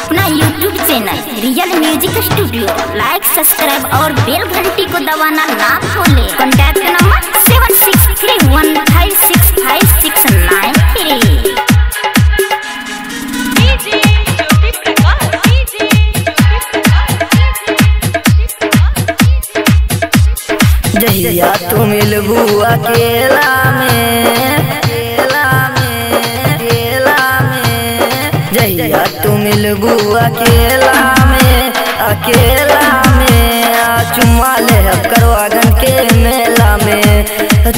अपना YouTube channel real music studio like subscribe और bell घंटी को दबाना ना भूलें। Contact number 7631565693। जहिया तू मिलबू अकेला में जहिया तू मिलबू अकेला में चुम्मा ले करवागन के मेला में,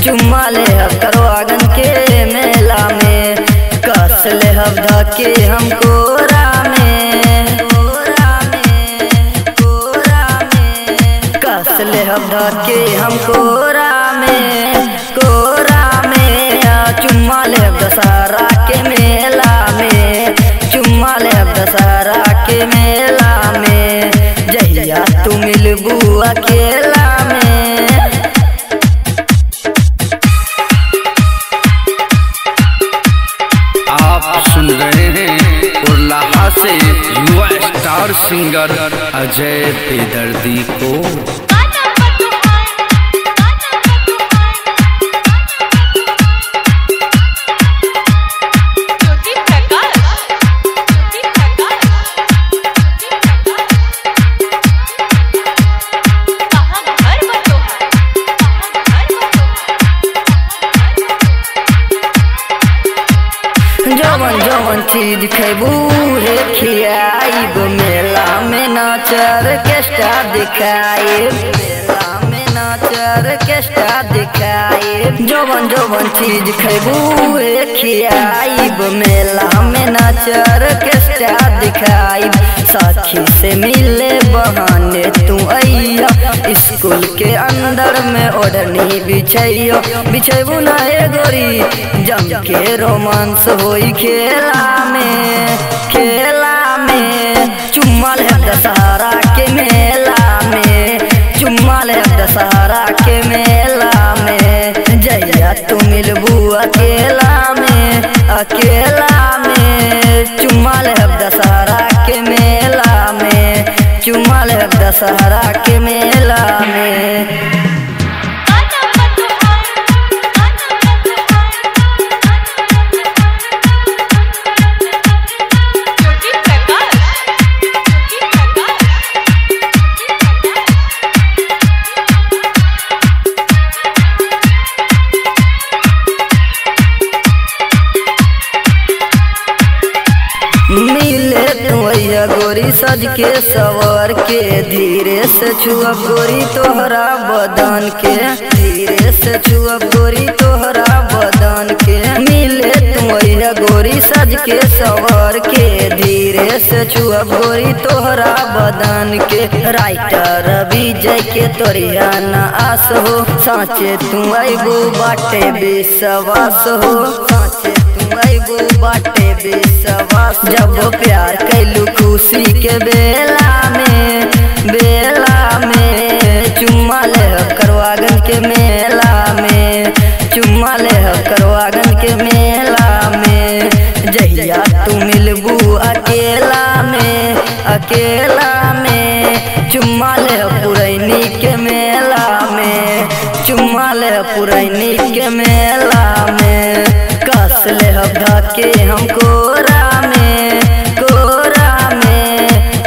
चुम्मा ले करवागन के मेला में, कस ले धके हम कोरा में, कस ले धके हम कोरा में, चुम्मा ले दशहरा के मेला में, चुम्मा ले दशहरा के मेला में, जहिया तू मिलबू अकेला में। आप सुन रहे हैं उर्लाहा से युवा स्टार सिंगर अजय बेदर्दी को। जवन जवन चीज खेबू हे खियाइब, मेला में नाचर केस्टा दिखाइब, मेला में नाचर केस्टा दिखाइब, जवन जवन चीज खेबू हे खियाइब, मेला में नाचर केस्टा दिखाइब, साखी से मिले बहाने तू अइया, स्कूल के अंदर में ओढ़नी बिछैयो, बिछैबू ना ए गोरी जम के रोमांस होई खेला में, चुम्मा ले दशहरा के मेला में, चुम्मा ले दशहरा के मेला में, जहिया तू मिलबू अकेला में, चुम्मा ले दशहरा के मेला में, चुम्मा ले दशहरा के मेला में। मिले तू गोरी सज के सवर के, धीरे से छुअब गोरी तोहरा बदन के, धीरे से छुअब गोरी तोहरा बदन के, मिले तू गोरी सज के सवर के, धीरे से छुअब गोरी तोहरा बदन के, राइटर विजय के तोरिया न आस हो, साँचे तू अबू बाटे विश्वास हो, साँचे तू बाटे विश्वास, जब प्यार कैलू खुशी के बेला में, चुम्मा ले करवागन के मेला में, चुम्मा ले करवागन के मेला में, जहिया तू मिलबू अकेला में, चुम्मा ले पुरैनी के मेला में, चुम्मा ले पुरैनी के मेला में, कस ले धके हम कोरा में,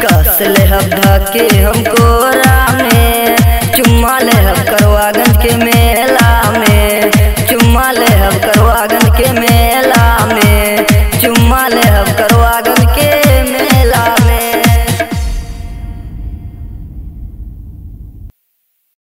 कस ले धके हम कोरा में, चुम्मा ले करवागन के मेला में, चुम्मा ले करवागन के मेला